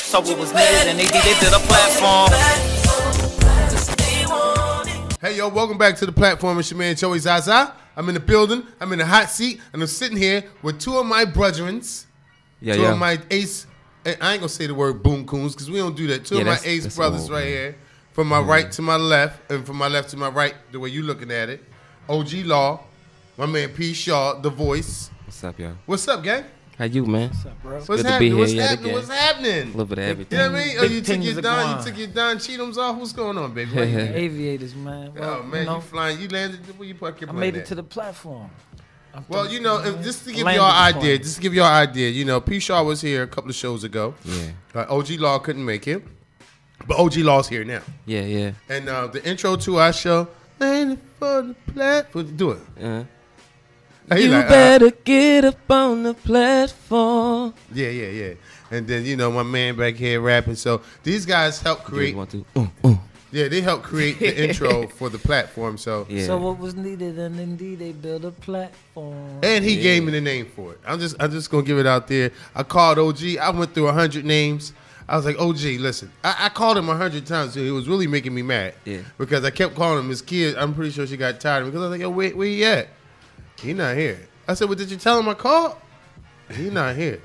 So it was needed, and they did a platform. Hey, yo, welcome back to the platform. It's your man, Joey Zaza. I'm in the building. I'm in the hot seat, and I'm sitting here with two of my brethrens. Two of my ace. I ain't going to say the word boom coons because we don't do that. Two of my ace brothers right here. From my right to my left, and from my left to my right, the way you looking at it. OG Law, my man P. Shaw, the voice. What's up, y'all? What's up, gang? How you, man? What's up, bro? What's happening? What's happening? What's happening? A little bit of everything. You know what I mean? Oh, you took your Don. You took your Don Cheatham's off. What's going on, baby? Aviators, man. Well, oh man, you flying? You landed? Where you park your plane? I made it to the platform. Well, you know, just to give y'all an idea, you know, P. Shaw was here a couple of shows ago. Yeah. OG Law couldn't make it, but OG Law's here now. Yeah, yeah. And the intro to our show, ain't for the platform. Do it. You better get up on the platform. Yeah, yeah, yeah. And then, you know, my man back here rapping. So these guys help create. Yeah, they help create the intro for the platform. So So what was needed, and indeed they built a platform. And he gave me the name for it. I'm just gonna give it out there. I called OG. I went through 100 names. I was like, OG, listen. I called him 100 times. So it was really making me mad. Yeah. Because I kept calling him his kid. I'm pretty sure she got tired of him because I was like, yo, where he at? He not here. I said, well, did you tell him I called? He not here.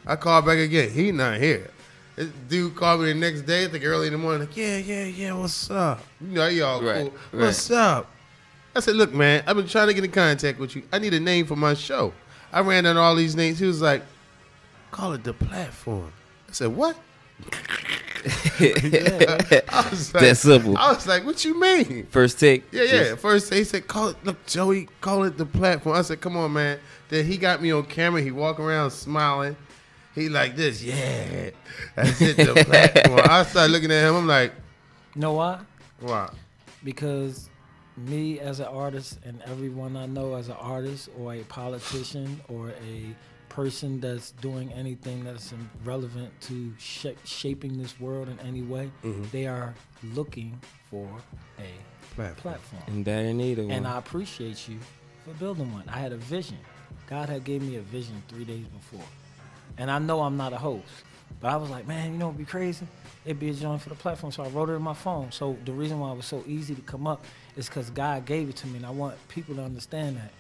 I called back again. He not here. This dude called me the next day, I think early in the morning, like, yeah, what's up? You know, y'all cool. What's up? I said, look, man, I've been trying to get in contact with you. I need a name for my show. I ran down all these names. He was like, call it the platform. I said, what? I was like, that's simple. I was like, what you mean? First take. Yeah. First take, he said, call it, look, Joey, call it the platform. I said, come on, man. Then he got me on camera. He walk around smiling. He like this, yeah. That's it, the platform. I started looking at him. I'm like, you know why? Why? Because me as an artist and everyone I know as an artist or a politician or a person that's doing anything that's relevant to shaping this world in any way, they are looking for a platform. And they're in need of one. And I appreciate you for building one. I had a vision. God had gave me a vision 3 days before. And I know I'm not a host, but I was like, man, you know, it'd be crazy. It'd be a joint for the platform. So I wrote it in my phone. So the reason why it was so easy to come up is because God gave it to me. And I want people to understand that.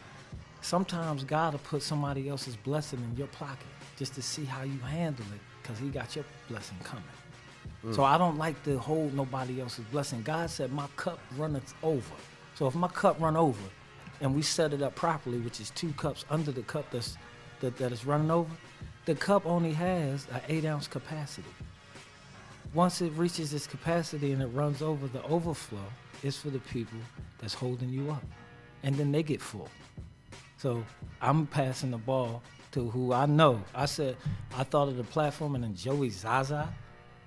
Sometimes God will put somebody else's blessing in your pocket just to see how you handle it because he got your blessing coming. So I don't like to hold nobody else's blessing. God said my cup runneth over. So if my cup run over and we set it up properly, which is 2 cups under the cup that is running over, the cup only has an 8-ounce capacity. Once it reaches its capacity and it runs over, the overflow is for the people that's holding you up. And then they get full. So I'm passing the ball to who I know. I said, I thought of the platform and then Joey Zaza,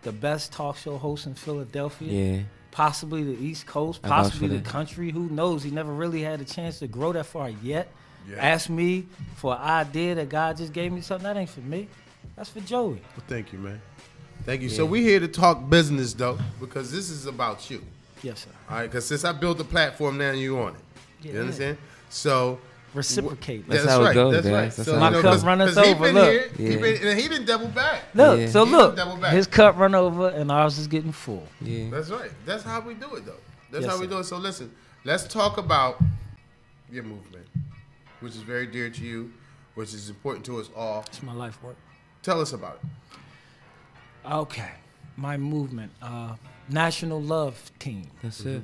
the best talk show host in Philadelphia. Yeah. Possibly the East Coast, possibly the country. Who knows? He never really had a chance to grow that far yet. Yeah. Ask me for an idea that God just gave me something. That ain't for me. That's for Joey. Well, thank you, man. Thank you. Yeah. So we here to talk business, though, because this is about you. Yes, sir. All right, because since I built the platform, now you on it. Yeah. You understand? So reciprocate. That's how it goes. That's right. So my cup runneth over. Look, he didn't double back. Look, so look, his cup run over and ours is getting full. Yeah, that's right. That's how we do it, though. That's how we do it. So listen, let's talk about your movement, which is very dear to you, which is important to us all. It's my life work. Tell us about it. Okay, my movement, National Love Team. That's it.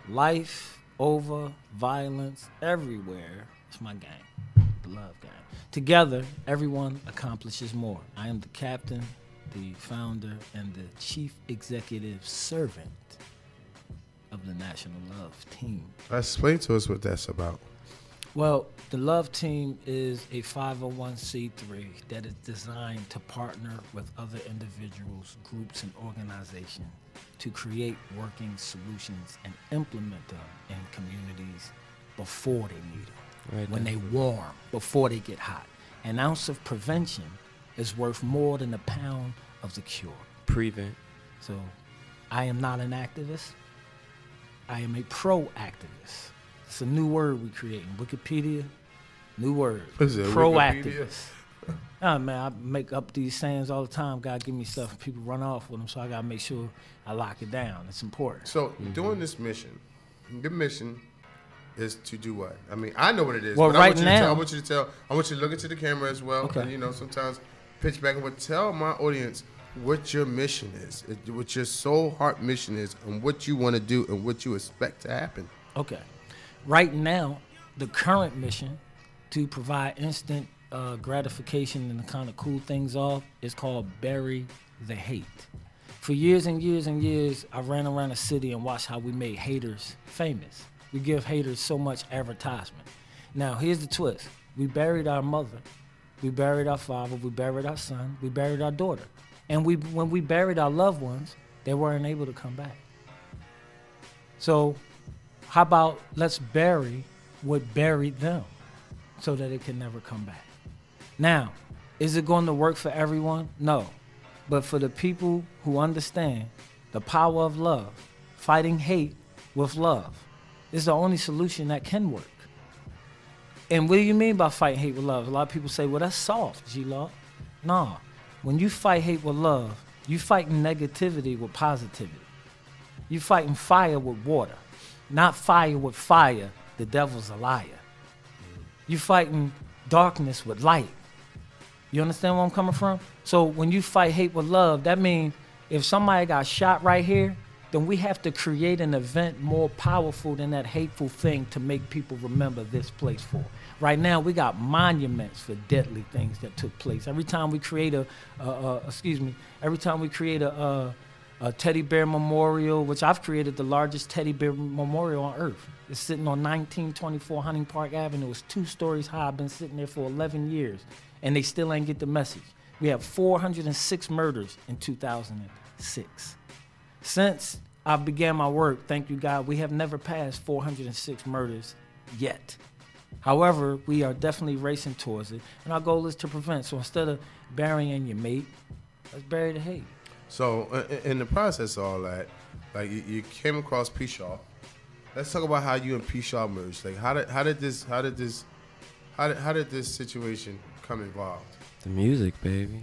Life over violence everywhere. It's my gang, the Love Gang. Together, everyone accomplishes more. I am the captain, the founder, and the chief executive servant of the National Love Team. Explain to us what that's about. Well, the Love Team is a 501c3 that is designed to partner with other individuals, groups, and organizations to create working solutions and implement them in communities before they need them, when they warm, before they get hot. An ounce of prevention is worth more than a pound of the cure. Prevent. So I am not an activist. I am a pro-activist. It's a new word we're creating. Wikipedia, new word. Is it pro-activist. Man, I make up these sayings all the time. God give me stuff and people run off with them, so I got to make sure I lock it down. It's important. So doing this mission, your mission is to do what? I mean, I know what it is. Well, but right I want you to tell. I want you to look into the camera as well. Okay. And, you know, sometimes pitch back and what. Tell my audience what your mission is, what your soul heart mission is, and what you want to do and what you expect to happen. Okay. Right now, the current mission to provide instant gratification and to kind of cool things off is called Bury the Hate. For years and years and years, I ran around the city and watched how we made haters famous. We give haters so much advertisement. Now, here's the twist. We buried our mother. We buried our father. We buried our son. We buried our daughter. And when we buried our loved ones, they weren't able to come back. So how about let's bury what buried them so that it can never come back? Now, is it going to work for everyone? No. But for the people who understand the power of love, fighting hate with love is the only solution that can work. And what do you mean by fighting hate with love? A lot of people say, well, that's soft, G-Law. Nah. When you fight hate with love, you fighting negativity with positivity. You fighting fire with water, not fire with fire. The devil's a liar. You fighting darkness with light. You understand where I'm coming from? So when you fight hate with love, that means if somebody got shot right here, then we have to create an event more powerful than that hateful thing to make people remember this place for. Right now, we got monuments for deadly things that took place. Every time we create a teddy bear memorial, which I've created the largest teddy bear memorial on earth. It's sitting on 1924 Hunting Park Avenue. It's 2 stories high. I've been sitting there for 11 years, and they still ain't get the message. We have 406 murders in 2006. Since I began my work, thank you, God, we have never passed 406 murders yet. However, we are definitely racing towards it, and our goal is to prevent. So instead of burying your mate, let's bury the hate. So in the process of all that, like you came across P. Shaw. Let's talk about how you and P. Shaw merged. Like how did this situation come involved? The music, baby.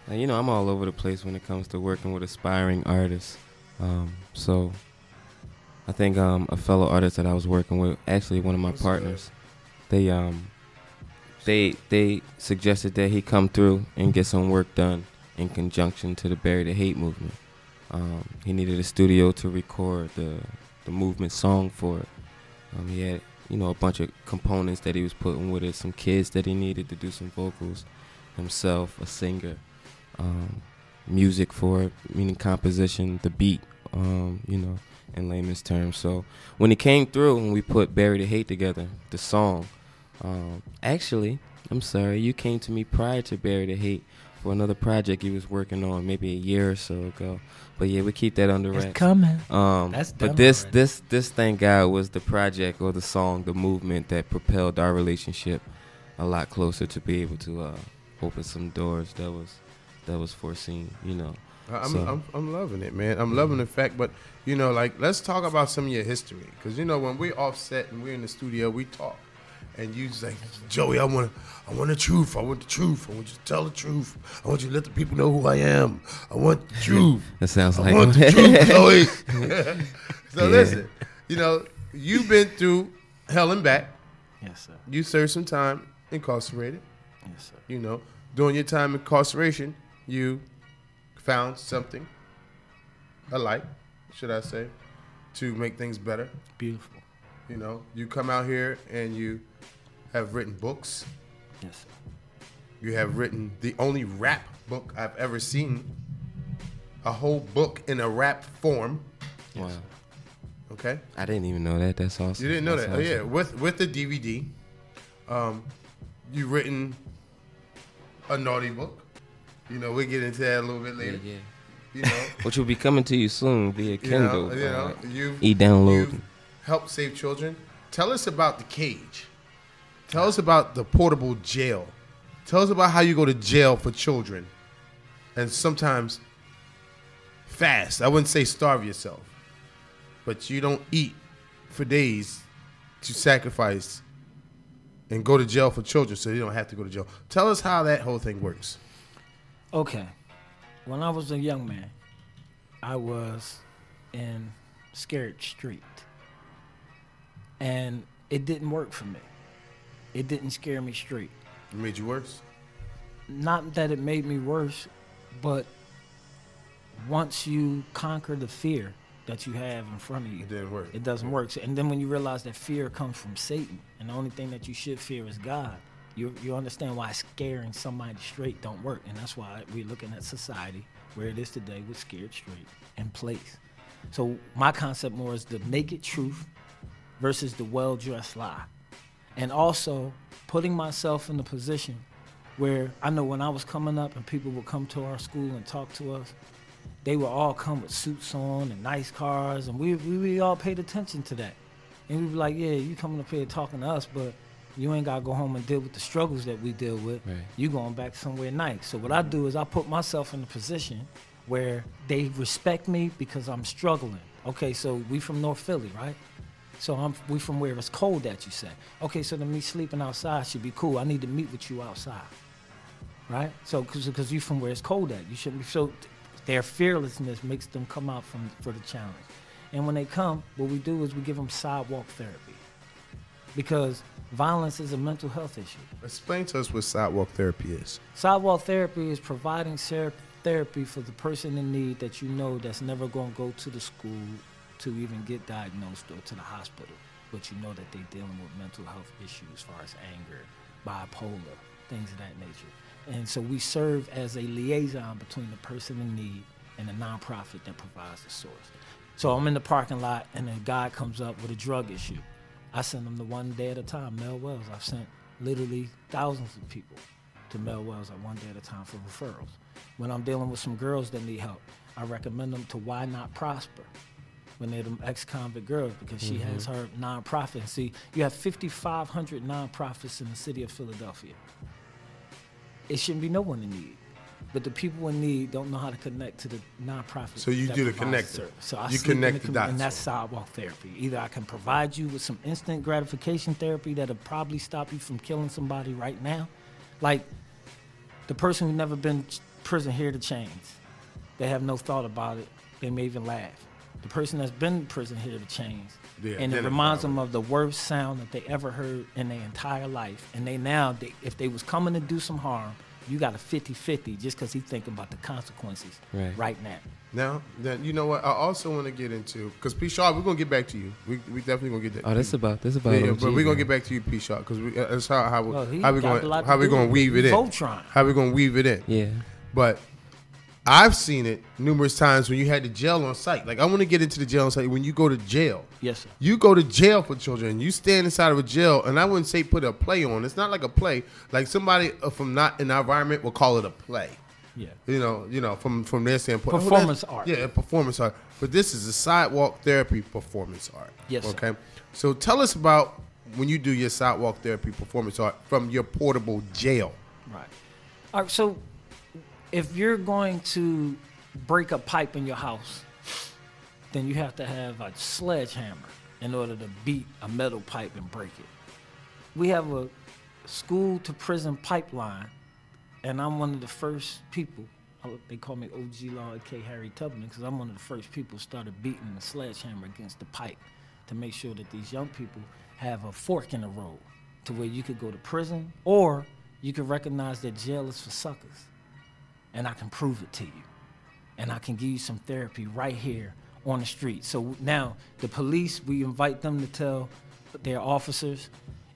Now, you know, I'm all over the place when it comes to working with aspiring artists. So I think a fellow artist that I was working with, actually one of my partners, they suggested that he come through and get some work done in conjunction to the Bury the Hate movement. He needed a studio to record the movement song for it. He had, you know, a bunch of components that he was putting with it, some kids that he needed to do some vocals, himself, a singer, music for it, meaning composition, the beat, you know, in layman's terms. So when he came through and we put Bury the Hate together, the song, actually, I'm sorry, you came to me prior to Bury the Hate for another project he was working on maybe a year or so ago. But yeah, we keep that under wraps. It's coming. That's but this, thank God, was the project or the song, the movement that propelled our relationship a lot closer to be able to open some doors that was foreseen, you know. I'm loving it, man. I'm loving the fact, but you know, like, let's talk about some of your history, because you know when we're offset and we're in the studio, we talk, and you just like, Joey, I want the truth. I want the truth. I want you to tell the truth. I want you to let the people know who I am. I want the truth. That sounds like I want the truth, Joey. So listen, you know, you've been through hell and back. Yes, sir. You served some time incarcerated. Yes, sir. You know, during your time incarceration, you found something, a light, should I say, to make things better. Beautiful. You know, you come out here and you have written books. Yes, sir. You have written the only rap book I've ever seen, a whole book in a rap form. Wow. Okay? I didn't even know that. That's awesome. You didn't know That's that? awesome. Oh, yeah. With the DVD, you've written a naughty book. You know, we'll get into that a little bit later. Yeah. You know, Which will be coming to you soon via Kindle. You've e-download. helped save children. Tell us about the cage. Tell us about the portable jail. Tell us about how you go to jail for children, and sometimes fast. I wouldn't say starve yourself, but you don't eat for days to sacrifice and go to jail for children so you don't have to go to jail. Tell us how that whole thing works. Okay. When I was a young man, I was in Scared Street. And it didn't work for me. It didn't scare me straight. It made you worse? Not that it made me worse, but once you conquer the fear that you have in front of you, It didn't work. it doesn't work. So, and then when you realize that fear comes from Satan, and the only thing that you should fear is God, you understand why scaring somebody straight don't work. And that's why we're looking at society where it is today with Scared Straight in place. So my concept more is the naked truth versus the well-dressed lie. And also putting myself in the position where I know when I was coming up and people would come to our school and talk to us, they would all come with suits on and nice cars, and we all paid attention to that. And we'd be like, yeah, you coming up here talking to us, but you ain't got to go home and deal with the struggles that we deal with. Right. You going back somewhere nice. So what I do is I put myself in a position where they respect me because I'm struggling. Okay, so we from North Philly, right? So we from where it's cold at, you say. Okay, so then me sleeping outside should be cool. I need to meet with you outside, right? So because you from where it's cold at, you shouldn't be. So their fearlessness makes them come out for the challenge. And when they come, what we do is we give them sidewalk therapy, because violence is a mental health issue. Explain to us what sidewalk therapy is. Sidewalk therapy is providing therapy for the person in need that you know that's never going to go to the school to even get diagnosed or to the hospital, but you know that they're dealing with mental health issues as far as anger, bipolar, things of that nature. And so we serve as a liaison between the person in need and the nonprofit that provides the source. So I'm in the parking lot and a guy comes up with a drug issue. I send them to one day at a time, Mel Wells. I've sent literally thousands of people to Mel Wells at one day at a time for referrals. When I'm dealing with some girls that need help, I recommend them to Why Not Prosper, when they're the ex-convict girls, because she has her nonprofit. And see, you have 5,500 nonprofits in the city of Philadelphia. It shouldn't be no one in need. But the people in need don't know how to connect to the nonprofit. So you that do the provides connector. service. So I You sleep in connect the dots. and that's sidewalk therapy. Either I can provide you with some instant gratification therapy that'll probably stop you from killing somebody right now. Like the person who's never been prison here to change. They have no thought about it. They may even laugh. The person that's been in prison here to change. Yeah, And it identify reminds them with of the worst sound that they ever heard in their entire life. And they now, if they was coming to do some harm, you got a 50-50 just because he's thinking about the consequences right now. Now, you know what? I also want to get into, because P. Shaw, we're going to get back to you. We definitely going to get that. Oh, this about Yeah, OG, but we're going to man. get back to you, P. Shaw, because that's how we got a going lot how to we do going to with weave it in. Voltron. How we going to weave it in. Yeah. But I've seen it numerous times when you had the jail on site. Like, I want to get into the jail on site. When you go to jail, Yes, sir. you go to jail for children. You stand inside of a jail, and I wouldn't say put a play on. It's not like a play. Like somebody from not in our environment will call it a play. Yeah. You know, from their standpoint, Performance art. Yeah, performance art. But this is a sidewalk therapy performance art. Yes, sir. Okay. So tell us about when you do your sidewalk therapy performance art from your portable jail. Right. All right, so if you're going to break a pipe in your house, then you have to have a sledgehammer in order to beat a metal pipe and break it. We have a school to prison pipeline, and I'm one of the first people. They call me OG Law, aka Harry Tubman, because I'm one of the first people who started beating the sledgehammer against the pipe to make sure that these young people have a fork in the road to where you could go to prison, or you can recognize that jail is for suckers. And I can prove it to you. And I can give you some therapy right here on the street. So now the police, we invite them to tell their officers,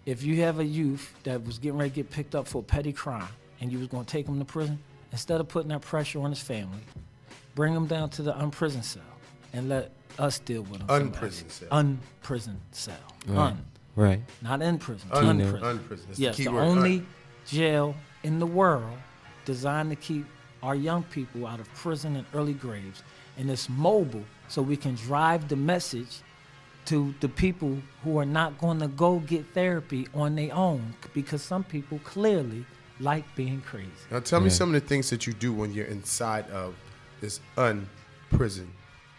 if you have a youth that was getting ready to get picked up for a petty crime and you was gonna take him to prison, instead of putting that pressure on his family, bring him down to the unprison cell and let us deal with him. Unprison cell. Unprison cell. Right. Right. Not in prison. Unprison. Unprison. That's Yes, the key the word. only jail in the world designed to keep our young people out of prison and early graves. And it's mobile, so we can drive the message to the people who are not going to go get therapy on their own, because some people clearly like being crazy. Now tell me some of the things that you do when you're inside of this unprison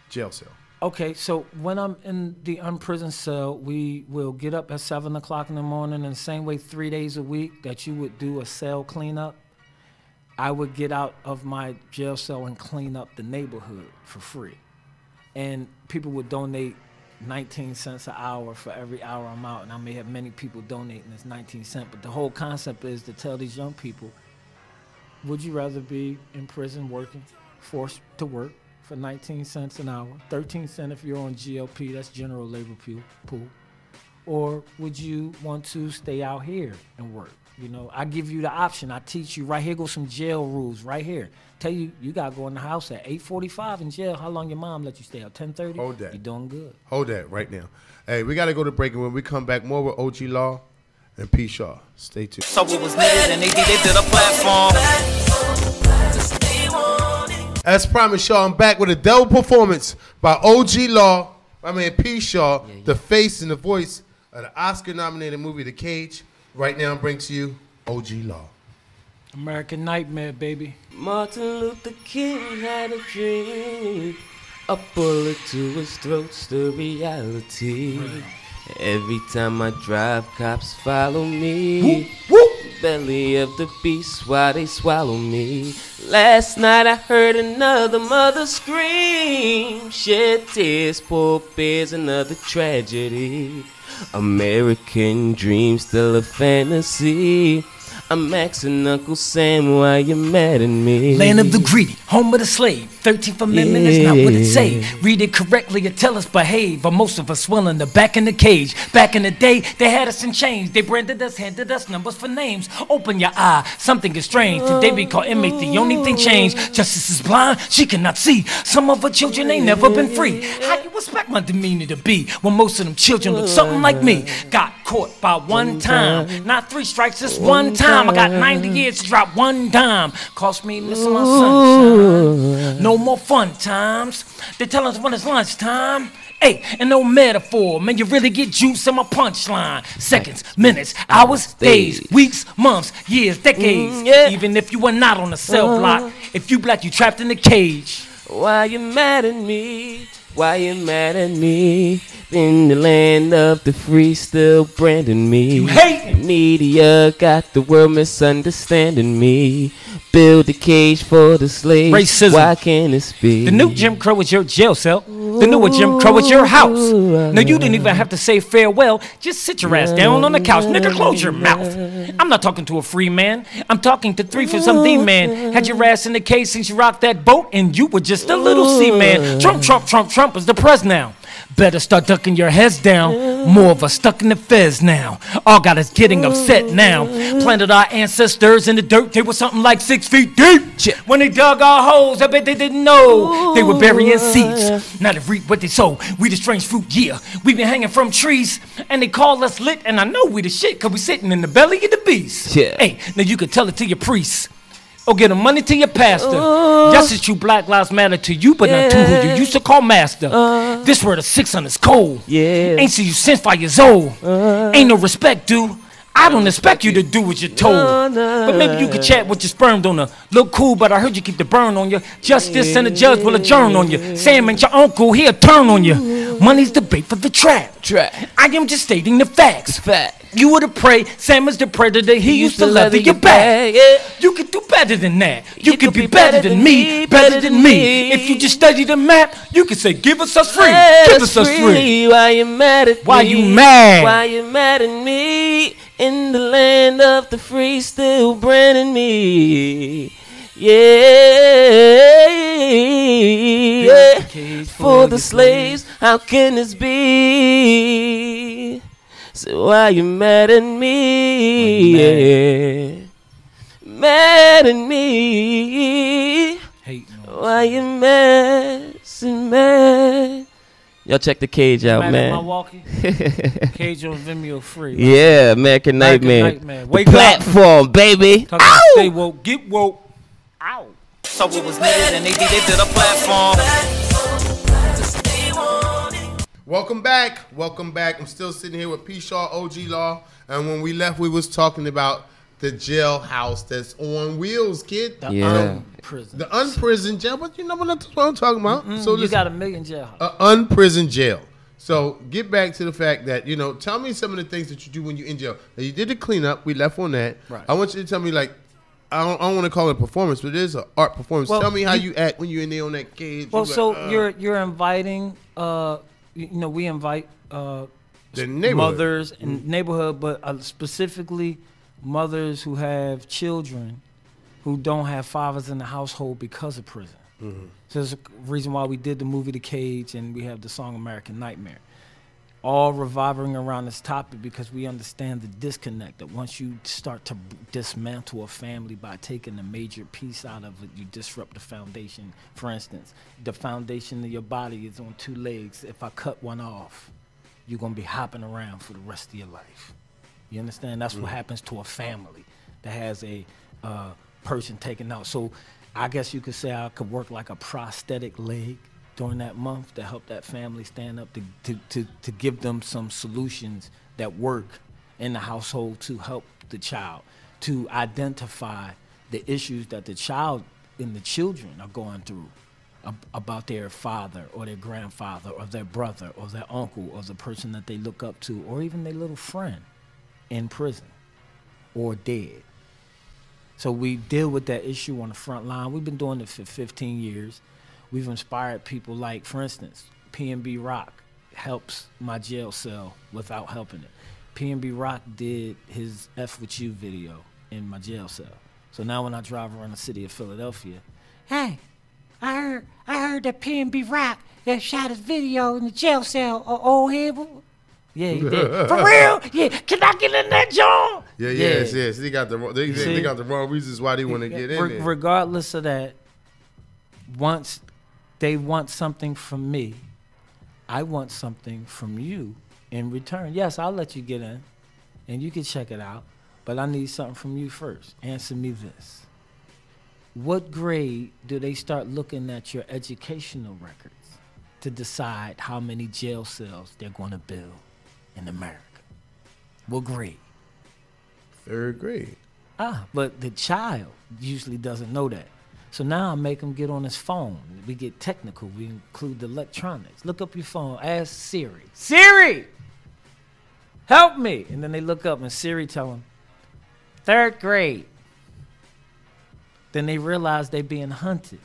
jail cell. Okay, so when I'm in the unprisoned cell, we will get up at 7 o'clock in the morning, and the same way 3 days a week that you would do a cell cleanup, I would get out of my jail cell and clean up the neighborhood for free. And people would donate 19 cents an hour for every hour I'm out, and I may have many people donating this 19 cents, but the whole concept is to tell these young people, would you rather be in prison working, forced to work, for 19 cents an hour, 13 cents if you're on GLP, that's general labor pool, or would you want to stay out here and work? You know, I give you the option. I teach you right here, go some jail rules right here. Tell you, you got to go in the house at 8:45 in jail. How long your mom let you stay out? 10:30? Hold that. You're doing good. Hold that right now. Hey, we got to go to break, and when we come back, more with OG Law and P. Shaw. Stay tuned. So it was needed and they did a platform. As promised, Shaw, I'm back with a double performance by OG Law, my man P. Shaw, the face and the voice of the Oscar-nominated movie The Cage. Right now, I'm bringing to you OG Law. American Nightmare, baby. Martin Luther King had a dream, a bullet to his throat's the reality. Right. Every time I drive, cops follow me. Whoop, whoop. Belly of the beast while they swallow me. Last night I heard another mother scream, shed tears, poor bears, another tragedy. American dream still a fantasy. I'm asking Uncle Sam why you mad at me. Land of the greedy, home of the slave. 13th Amendment is not what it say. Read it correctly or tell us behave. Or most of us willing to back in the cage. Back in the day, they had us in chains. They branded us, handed us numbers for names. Open your eye, something is strange. Today we call inmates, the only thing changed. Justice is blind, she cannot see. Some of her children ain't never been free. How you expect my demeanor to be when most of them children look something like me? Got caught by one time, not 3 strikes, just one time. I got 90 years to drop one dime. Cost me missing my sunshine. No more fun times. They tell us when it's lunchtime. Hey, and no metaphor, man, you really get juice in my punchline. Seconds, minutes, hours, days, weeks, months, years, decades. Even if you are not on the cell block, if you black, you trapped in the cage. Why you mad at me? Why you mad at me? In the land of the free, still branding me. You hate me. Media got the world misunderstanding me. Build a cage for the slaves. Racism. Why can't this be? The new Jim Crow is your jail cell. The newer Jim Crow is your house. No, you didn't even have to say farewell. Just sit your ass down on the couch. Nigga, close your mouth. I'm not talking to a free man. I'm talking to 3 for some D-man. Had your ass in the cage since you rocked that boat, and you were just a little C-man. Trump is the pres now. Better start ducking your heads down. More of us stuck in the fez now. All got us getting upset now. Planted our ancestors in the dirt. They were something like 6 feet deep. When they dug our holes, I bet they didn't know they were burying seeds. Now they reap what they sow. We the strange fruit, yeah. We been hanging from trees, and they call us lit. And I know we the shit, cause we sitting in the belly of the beast. Hey, now you can tell it to your priest. Or get money to your pastor. Yes, it's true, Black Lives Matter to you, but not to who you used to call master. This word of 600's cold. Ain't seen you since 5 years old. Ain't no respect, dude. I don't expect you to do what you're told. But maybe you could chat with your sperm donor. Look cool, but I heard you keep the burn on you. Justice and the judge will adjourn on you. Sam ain't your uncle, he'll turn on you. Money's the bait for the trap. I am just stating the facts. You were the prey, Sam is the predator, he used to leather your back. You could do better than that. You could be better than me, better than me. If you just study the map, you could say, give us free, give us free. Why you mad at me? Why you mad? Why you mad at me? In the land of the free, still branding me. Yeah. For the slaves, how can this be? So why you mad at me? Yeah. Mad at me. Why you mad? So mad. Y'all check the Cage out, man. Milwaukee. Cage on Vimeo free. Right? Yeah, American Nightmare. Wake the platform, up. Baby. Stay woke, get woke. Ow. So it was needed and they did a platform. Welcome back. Welcome back. I'm still sitting here with P. Shaw, OG Law. And when we left, we was talking about the jailhouse that's on wheels, kid. The Yeah. prison. The unprisoned jail. But you know what I'm talking about. So you got a million jailhouse. Unprisoned jail. So get back to the fact that, tell me some of the things that you do when you're in jail. Now, you did the cleanup. We left on that. Right. I want you to tell me, like, I don't want to call it a performance, but it is an art performance. Well, tell me how you act when you're in there on that cage. Well, you're inviting, we invite the neighborhood. mothers in neighborhood, but specifically mothers who have children who don't have fathers in the household because of prison. So there's a reason why we did the movie The Cage and we have the song American Nightmare. All revolving around this topic because we understand the disconnect that once you start to dismantle a family by taking a major piece out of it, you disrupt the foundation. For instance, the foundation of your body is on 2 legs. If I cut one off, you're going to be hopping around for the rest of your life. You understand? That's what happens to a family that has a person taken out. So I guess you could say I could work like a prosthetic leg during that month to help that family stand up, to give them some solutions that work in the household to help the child, to identify the issues that the child and the children are going through about their father or their grandfather or their brother or their uncle or the person that they look up to or even their little friend in prison or dead. So we deal with that issue on the front line. We've been doing it for 15 years. We've inspired people like, for instance, P&B Rock helps my jail cell without helping it. P&B Rock did his F With You video in my jail cell. So now when I drive around the city of Philadelphia, hey, I heard that P&B Rock that shot his video in the jail cell. Old Hannibal. Yeah, he did. For real? Yeah. Can I get in that joint? Yes. They got the wrong reasons why they want to get in there. Regardless of that, once they want something from me, I want something from you in return. Yes, I'll let you get in, and you can check it out, but I need something from you first. Answer me this. What grade do they start looking at your educational records to decide how many jail cells they're going to build in America? What grade? 3rd grade. But the child usually doesn't know that. So now I make them get on his phone. We get technical. We include the electronics. Look up your phone. Ask Siri. Siri, help me. And then they look up and Siri tell them, 3rd grade. Then they realize they're being hunted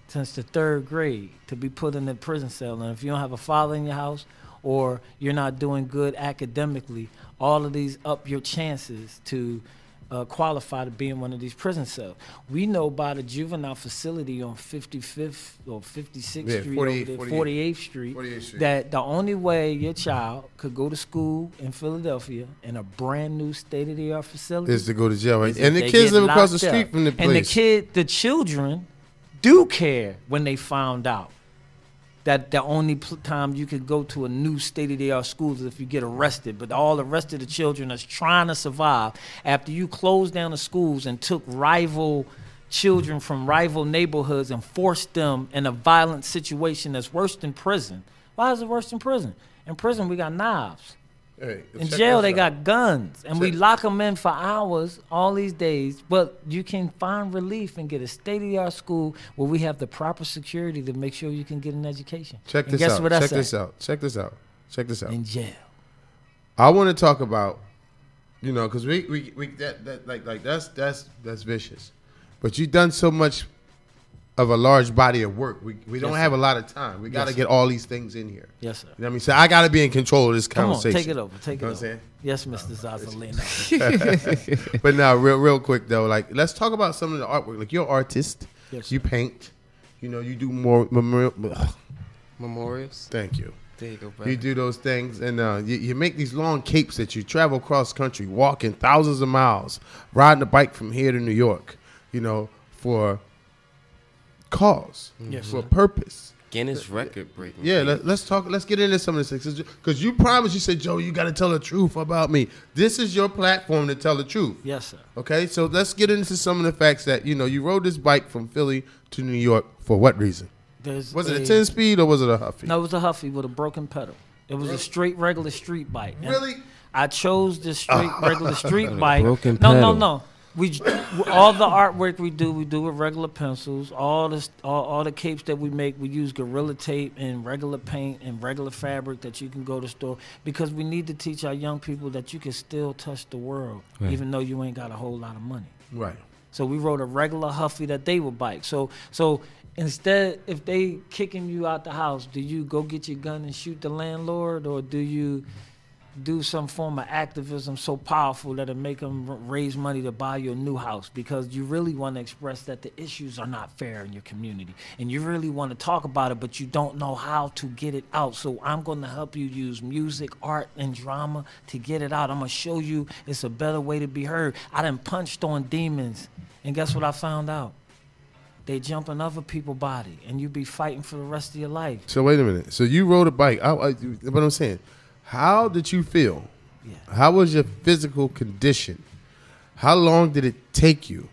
since the 3rd grade to be put in a prison cell. And if you don't have a father in your house or you're not doing good academically, all of these up your chances to qualify to be in one of these prison cells. We know by the juvenile facility on 55th or 56th Street, 48th Street, that the only way your child could go to school in Philadelphia in a brand new state-of-the-art facility is to go to jail. Right? And the kids live across the street from the place. And the children do care when they found out that the only time you could go to a new state-of-the-art school is if you get arrested. But all the rest of the children is trying to survive after you closed down the schools and took rival children from rival neighborhoods and forced them in a violent situation that's worse than prison. Why is it worse than prison? In prison, we got knives. Hey, in jail, they got guns. And we lock them in for hours all these days. But you can find relief and get a state-of-the-art school where we have the proper security to make sure you can get an education. Check this out. In jail. I want to talk about, because that's vicious. But you've done so much of a large body of work. We don't have a lot of time. We got to get all these things in here. Yes, sir. You know what I mean? So I got to be in control of this conversation. Come on, take it over. Take it over. What I'm saying? Yes, Mr. Zazzolino. But now, real quick, though, like, let's talk about some of the artwork. Like, you're an artist. Yes, you paint. You do more Memorials. Thank you. There you go, brother. You do those things, and you make these long capes that you travel across country, walking thousands of miles, riding a bike from here to New York, for cause, for purpose. Guinness record breaking. Yeah, let's talk. Let's get into some of this because you promised. You said, Joe, you got to tell the truth about me. This is your platform to tell the truth. Yes, sir. Okay, so let's get into some of the facts that you rode this bike from Philly to New York for what reason? Was it a 10-speed or was it a Huffy? No, it was a Huffy with a broken pedal. It was a straight regular street bike. Really? I chose the regular street bike. Broken No, pedal. no. All the artwork we do with regular pencils. All the capes that we make, we use Gorilla Tape and regular paint and regular fabric that you can go to the store, because we need to teach our young people that you can still touch the world, Right. even though you ain't got a whole lot of money. Right. So we wrote a regular Huffy that they would bike. So instead, if they kicking you out the house, do you go get your gun and shoot the landlord, or do you do some form of activism so powerful that it make them raise money to buy you a new house? Because you really want to express that the issues are not fair in your community, and you really want to talk about it, but you don't know how to get it out. So I'm going to help you use music, art, and drama to get it out. I'm going to show you it's a better way to be heard. I done punched on demons, and guess what I found out? They jump in other people's body, and you be fighting for the rest of your life. So wait a minute. So you rode a bike. What I'm saying, how did you feel? Yeah. How was your physical condition? How long did it take you?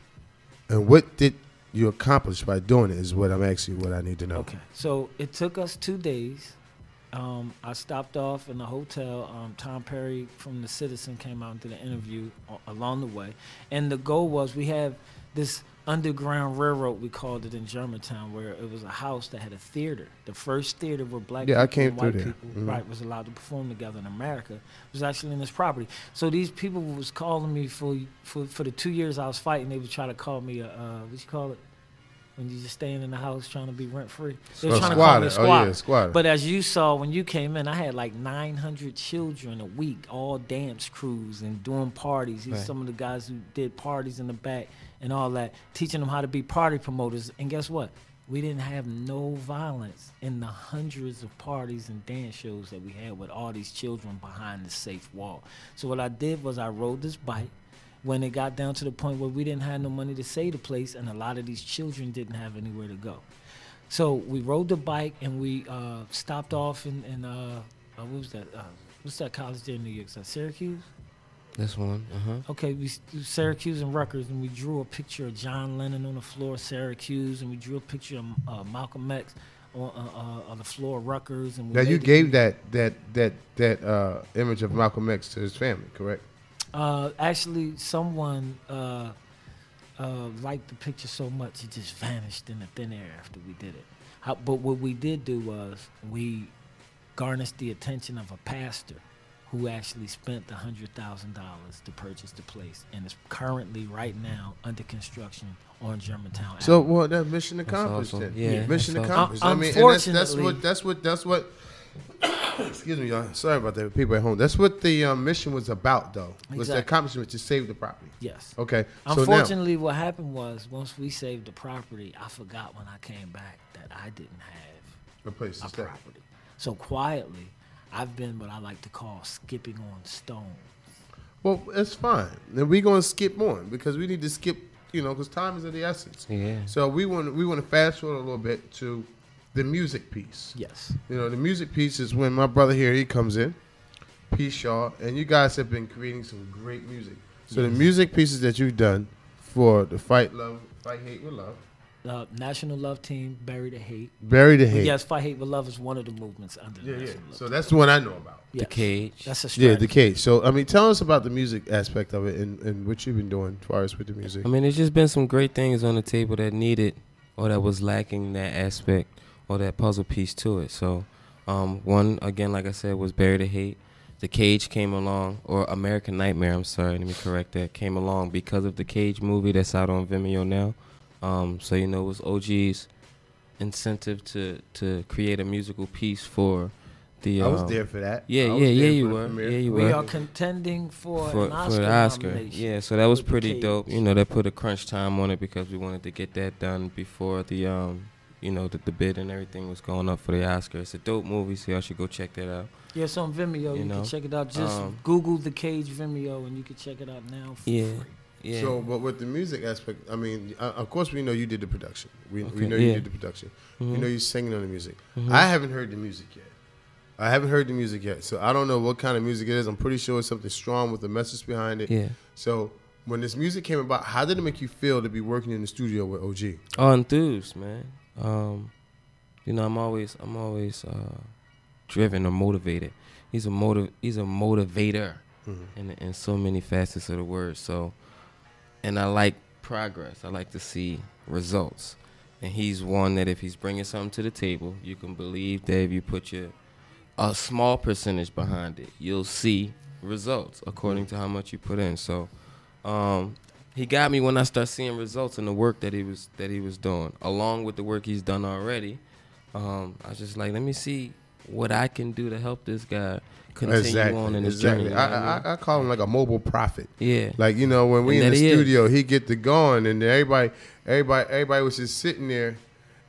And what did you accomplish by doing it is what I'm asking, what I need to know. Okay, so it took us 2 days. I stopped off in the hotel. Tom Perry from The Citizen came out and did an interview along the way. And the goal was, we have this underground railroad, we called it, in Germantown, where it was a house that had a theater. The first theater where black Yeah, I people came and through white there. people Mhm. right, was allowed to perform together in America was actually in this property. So these people was calling me for the 2 years I was fighting. They would try to call me what you call it? When you just staying in the house trying to be rent free. They were trying to call me a squatter. Oh, squatter. yeah, squatter. But as you saw when you came in, I had like 900 children a week, all dance crews and doing parties. These Right. some of the guys who did parties in the back and all that, teaching them how to be party promoters. And guess what? We didn't have no violence in the hundreds of parties and dance shows that we had with all these children behind the safe wall. So what I did was I rode this bike. When it got down to the point where we didn't have no money to save the place, and a lot of these children didn't have anywhere to go. So we rode the bike, and we stopped off in what was that? What's that college there in New York? Is that Syracuse? This one. Okay, we Syracuse and Rutgers, and we drew a picture of John Lennon on the floor of Syracuse, and we drew a picture of Malcolm X on the floor of Rutgers. And we Now you made gave that image of Malcolm X to his family, correct? Actually, someone liked the picture so much it just vanished in the thin air after we did it. But what we did do was we garnished the attention of a pastor who actually spent the $100,000 to purchase the place, and is currently right now under construction on Germantown So, Avenue. well, that mission accomplished. awesome. Then. Yeah, mission that's accomplished. awesome. I mean, and that's Unfortunately- what. Excuse me, y'all. Sorry about that. People at home. That's what the mission was about, though. Was the Exactly. accomplishment to save the property. Yes. Okay. So now, Unfortunately, what happened was once we saved the property, I forgot when I came back that I didn't have a place to a stay. property. So quietly, I've been what I like to call skipping on stones. Well, it's fine. Then we're gonna skip on because we need to skip. Because time is of the essence. Yeah. So we want to fast forward a little bit to the music piece. Yes. The music piece is when my brother here, he comes in, Peace Shaw, and you guys have been creating some great music. So the music pieces that you've done for the Fight Hate with Love, National Love Team, Bury the Hate. Bury the Hate. Yes, Fight Hate with Love is one of the movements under the Yeah. National Love So Team. that's the one I know about. The Yes. Cage. That's a strategy. Yeah, the cage. So, I mean, tell us about the music aspect of it and what you've been doing as far as with the music. I mean, there's just been some great things on the table that needed or that was lacking that aspect or that puzzle piece to it. So, one, again, like I said, was Bury the Hate. The Cage came along, or American Nightmare, I'm sorry, let me correct that, came along because of the Cage movie that's out on Vimeo now. So, it was OG's incentive to create a musical piece for the... I was there for that. Yeah, I was yeah, there yeah, for you the were. premiere. Yeah, you We were. are contending for For an Oscar, the Oscar. nomination. Yeah, so that was with The pretty Cage. dope. They put a crunch time on it because we wanted to get that done before the the bid and everything was going up for the Oscar. It's a dope movie, so y'all should go check that out. Yeah, it's on Vimeo. You know, can check it out. Just Google The Cage Vimeo, and you can check it out now for Yeah. free. Yeah. So, but with the music aspect, I mean, of course, we know you did the production. We Okay, know you yeah. did the production. Mhm. We know you're singing on the music. Mhm. I haven't heard the music yet. So I don't know what kind of music it is. I'm pretty sure it's something strong with a message behind it. Yeah. So when this music came about, how did it make you feel to be working in the studio with OG? Oh, enthused, man. I'm always driven or motivated. He's a motivator. in so many facets of the word. So, and I like progress. I like to see results. And he's one that if he's bringing something to the table, you can believe that if you put a small percentage behind it, you'll see results according to how much you put in. So, he got me when I start seeing results in the work that he was doing, along with the work he's done already. I was just like, let me see what I can do to help this guy continue on in his journey. I call him like a mobile prophet. Yeah. Like, you know, when we in the studio, he get to going, and everybody was just sitting there,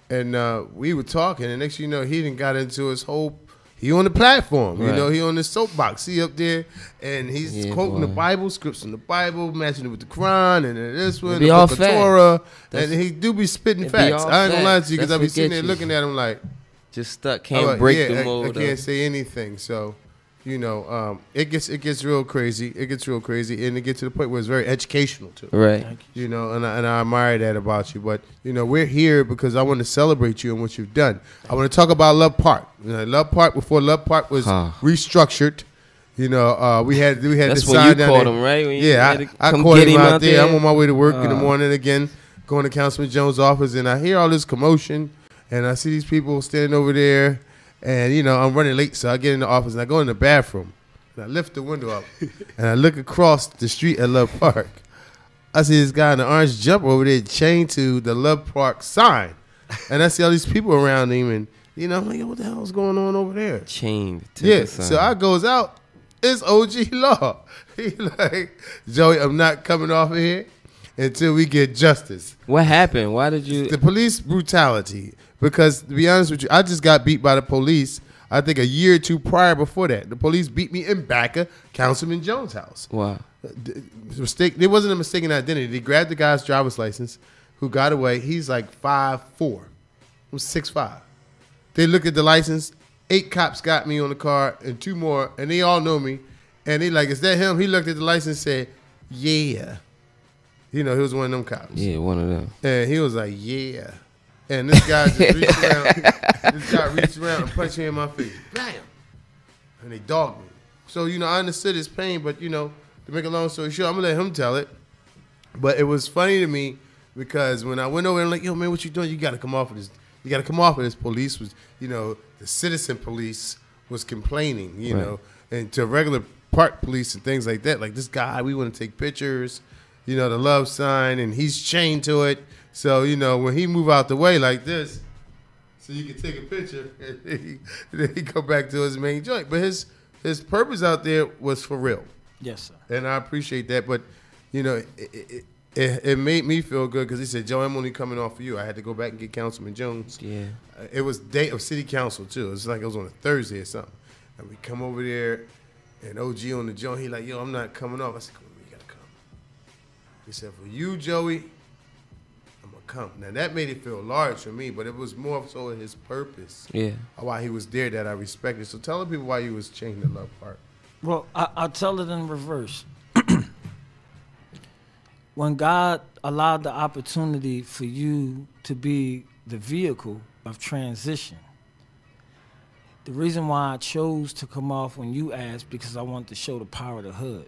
and we were talking, and next thing you know, he done got into his whole. He on the platform, you know. He on the soapbox. He up there, and he's quoting the Bible, scripts in the Bible, matching it with the Quran, and this one, the book of Torah, and he do be spitting facts. I ain't gonna lie to you because I be sitting there looking at him like, just stuck, can't break the mold. I can't say anything. So, you know, it gets real crazy. It gets real crazy, and it gets to the point where it's very educational too. Right. You know, and I admire that about you. But you know, we're here because I want to celebrate you and what you've done. I want to talk about Love Park. You know, Love Park before Love Park was restructured. You know, we had that's the when sign you down caught there. him, right? When I caught him out there. I'm on my way to work in the morning again, going to Councilman Jones' office, and I hear all this commotion, and I see these people standing over there, and you know, I'm running late, so I get in the office and I go in the bathroom, and I lift the window up, and I look across the street at Love Park. I see this guy in the orange jumper over there chained to the Love Park sign, and I see all these people around him, and you know, I'm like, what the hell is going on over there? Chained to the sign. So I goes out. It's OG Law. He like, Joey, I'm not coming off of here until we get justice. What happened? Why did you? The police brutality. Because to be honest with you, I just got beat by the police. I think a year or two prior before that, the police beat me in back of Councilman Jones' house. Wow. There wasn't a mistaken identity. They grabbed the guy's driver's license who got away. He's like 5'4". He was 6'5". They looked at the license. 8 cops got me on the car and 2 more, and they all know me. And they like, is that him? He looked at the license and said, yeah. You know, he was one of them cops. Yeah, one of them. And he was like, yeah. And this guy just reached around. This guy reached around and punched me in my face. Bam. And they dogged me. So, you know, I understood his pain, but, you know, to make a long story short, I'm going to let him tell it. But it was funny to me because when I went over and like, yo, man, what you doing? You got to come off of this. You got to come off of this. Police was, you know, the citizen police was complaining, you know, and to regular park police and things like that. Like, this guy, we want to take pictures, you know, the love sign, and he's chained to it. So, you know, when he move out the way like this, so you can take a picture, and then he go back to his main joint. But his purpose out there was for real. Yes, sir. And I appreciate that. But, you know, it made me feel good because he said, Joe, I'm only coming off for you. I had to go back and get Councilman Jones. Yeah. It was day of city council, too. It's like it was on a Thursday or something. And we come over there, and OG on the joint, he like, yo, I'm not coming off. I said, come on, you got to come. He said, for you, Joey, I'm going to come. Now, that made it feel large for me, but it was more so his purpose. Yeah. Why he was there that I respected. So tell the people why you was chained to Love Park. Well, I'll tell it in reverse. When God allowed the opportunity for you to be the vehicle of transition, the reason why I chose to come off when you asked, because I wanted to show the power of the hood.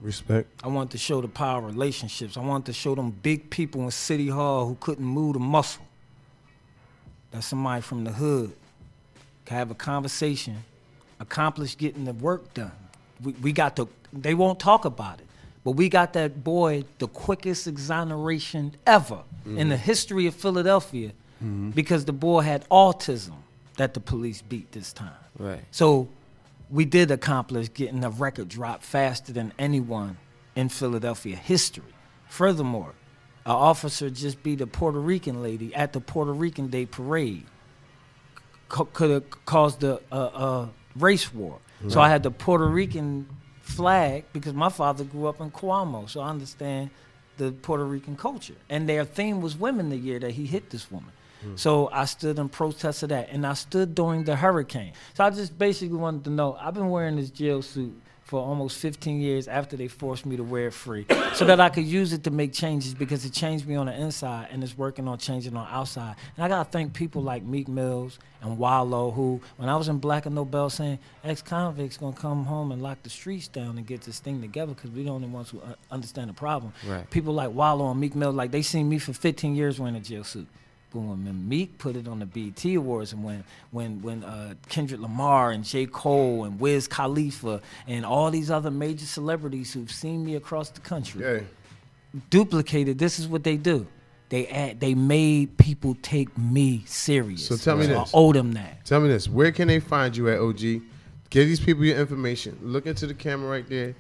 Respect. I wanted to show the power of relationships. I wanted to show them big people in City Hall who couldn't move the muscle. That somebody from the hood can have a conversation, accomplish getting the work done. We got to, they won't talk about it. But we got that boy the quickest exoneration ever in the history of Philadelphia because the boy had autism that the police beat this time. Right. So we did accomplish getting a record drop faster than anyone in Philadelphia history. Furthermore, an officer just beat a Puerto Rican lady at the Puerto Rican Day parade. Could have caused a race war. Right. So I had the Puerto Rican flag because my father grew up in Cuomo, so I understand the Puerto Rican culture. And their theme was women the year that he hit this woman. So I stood in protest of that, and I stood during the hurricane. So I just basically wanted to know, I've been wearing this jail suit for almost 15 years after they forced me to wear it free, so that I could use it to make changes, because it changed me on the inside and it's working on changing on the outside. And I gotta thank people like Meek Mills and Wallow, who, when I was in Black and Nobel saying ex-convicts gonna come home and lock the streets down and get this thing together because we the only ones who understand the problem. Right. People like Wallow and Meek Mills, like they seen me for 15 years wearing a jail suit. But when Meek put it on the BET Awards, and when Kendrick Lamar and J. Cole and Wiz Khalifa and all these other major celebrities who've seen me across the country duplicated, this is what they do. They made people take me serious. So tell me this. I owe them that. Tell me this. Where can they find you at, OG? Give these people your information. Look into the camera right there.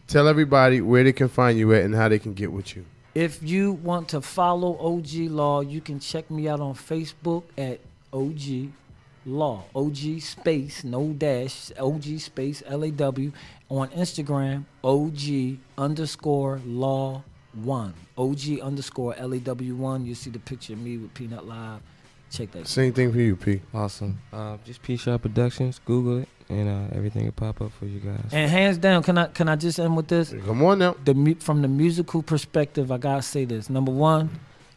Tell everybody where they can find you at and how they can get with you. If you want to follow OG Law, you can check me out on Facebook at OG Law. OG space, no dash, OG space, LAW. On Instagram, OG_Law1. OG_LAW1. You see the picture of me with Peanut Live. Check that. Same thing for you, P. Awesome. Just P Sharp Productions. Google it, and everything will pop up for you guys. And hands down, can I just end with this? Come on now. From the musical perspective, I gotta say this. Number one,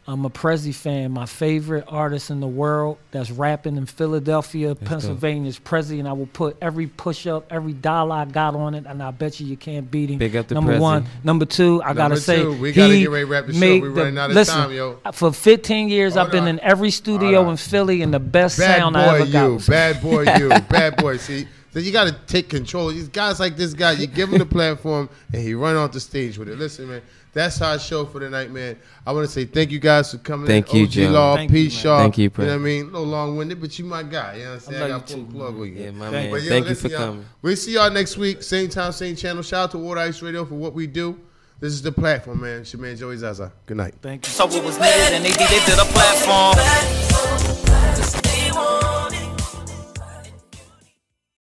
I'm a Prezi fan. My favorite artist in the world that's rapping in Philadelphia, Pennsylvania is Prezi, and I will put every push-up, every dollar I got on it, and I bet you can't beat him. Big up to Number Prezi. one. Number two, I gotta say, we gotta get ready to wrap the show. We're running out of time, yo. For 15 years, I've been in every studio in Philly, and the best sound I ever got. Bad boy, you. Bad boy. See, so you got to take control. These guys like this guy, you give him the platform, and he run off the stage with it. Listen, man, that's our show for tonight, man. I want to say thank you guys for coming. Thank you, Joe. Law, P Sharp. Thank you, you Prince. know what I mean? No long-winded, but you my guy. You know what I'm saying? I got to pull the plug with you. Yeah, my man. But, yo, Thank you listen, for coming. We'll see y'all next week. Same time, same channel. Shout out to Water Ice Radio for what we do. This is the platform, man. It's your man, Joey Zaza. Good night. Thank you. So what was needed and they did a platform.